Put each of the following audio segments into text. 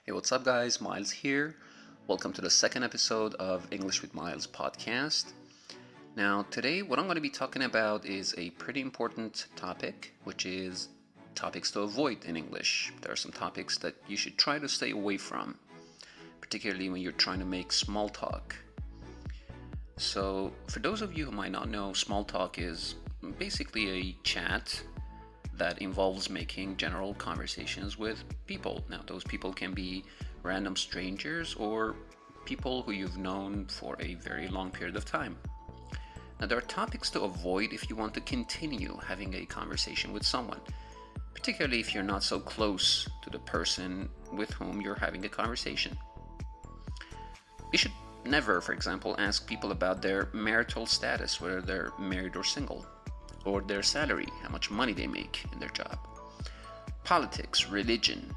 Hey, what's up, guys? Miles here. Welcome to the second episode of English with Miles podcast. Now, today, what I'm going to be talking about is a pretty important topic, which is topics to avoid in English. There are some topics that you should try to stay away from, particularly when you're trying to make small talk. So, for those of you who might not know, small talk is basically a chat that involves making general conversations with people. Now, those people can be random strangers or people who you've known for a very long period of time. Now, there are topics to avoid if you want to continue having a conversation with someone, particularly if you're not so close to the person with whom you're having a conversation. You should never, for example, ask people about their marital status, whether they're married or single, or their salary, how much money they make in their job. Politics, religion,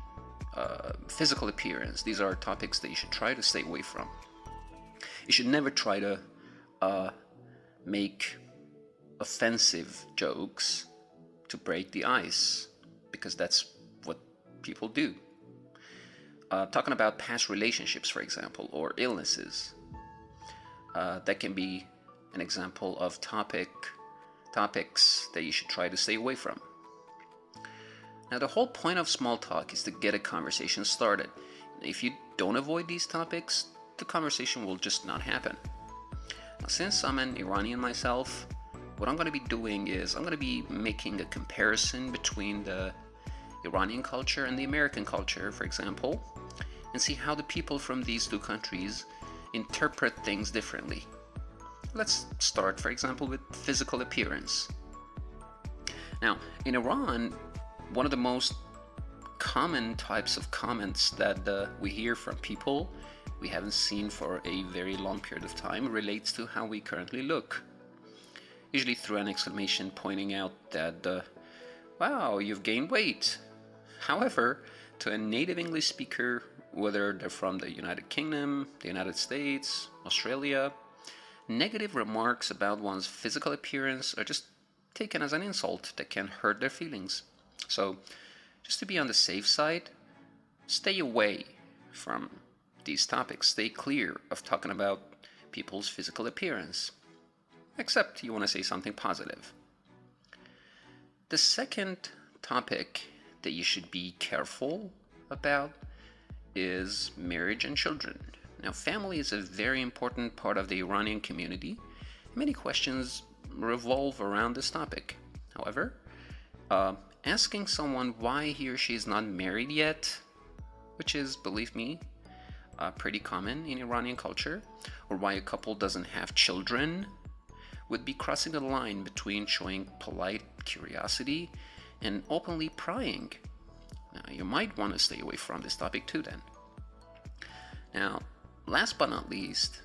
physical appearance, these are topics that you should try to stay away from. You should never try to make offensive jokes to break the ice, because that's what people do. Talking about past relationships, for example, or illnesses, that can be an example of topics that you should try to stay away from. Now, the whole point of small talk is to get a conversation started. If you don't avoid these topics, the conversation will just not happen. Now, since I'm an Iranian myself, what I'm going to be doing is I'm going to be making a comparison between the Iranian culture and the American culture, for example, and see how the people from these two countries interpret things differently. Let's start, for example, with physical appearance. Now, in Iran, one of the most common types of comments that we hear from people we haven't seen for a very long period of time relates to how we currently look. Usually through an exclamation pointing out that, wow, you've gained weight. However, to a native English speaker, whether they're from the United Kingdom, the United States, Australia, negative remarks about one's physical appearance are just taken as an insult that can hurt their feelings. So, just to be on the safe side, stay away from these topics. Stay clear of talking about people's physical appearance, except you want to say something positive. The second topic that you should be careful about is marriage and children. Now, family is a very important part of the Iranian community. Many questions revolve around this topic. However, asking someone why he or she is not married yet, which is, believe me, pretty common in Iranian culture, or why a couple doesn't have children, would be crossing the line between showing polite curiosity and openly prying. Now, you might want to stay away from this topic too then. Now, last but not least,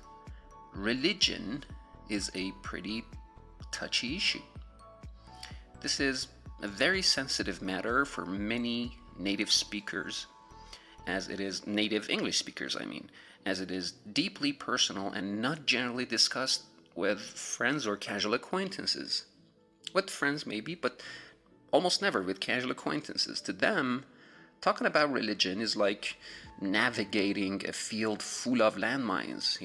religion is a pretty touchy issue. This is a very sensitive matter for many native speakers, as it is native English speakers, as it is deeply personal and not generally discussed with friends or casual acquaintances. With friends maybe, but almost never with casual acquaintances. To them, talking about religion is like navigating a field full of landmines,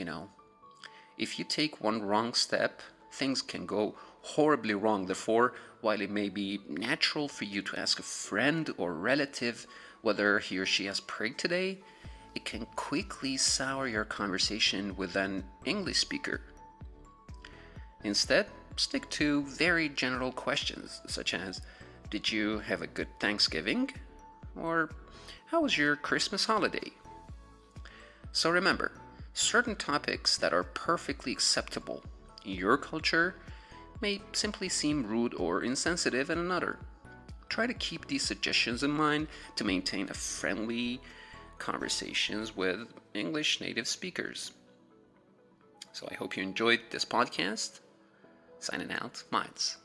If you take one wrong step, things can go horribly wrong. Therefore, while it may be natural for you to ask a friend or relative whether he or she has prayed today, it can quickly sour your conversation with an English speaker. Instead, stick to very general questions, such as, did you have a good Thanksgiving? Or, how was your Christmas holiday? So remember, certain topics that are perfectly acceptable in your culture may simply seem rude or insensitive in another. Try to keep these suggestions in mind to maintain a friendly conversations with English native speakers. So I hope you enjoyed this podcast. Signing out, Miles.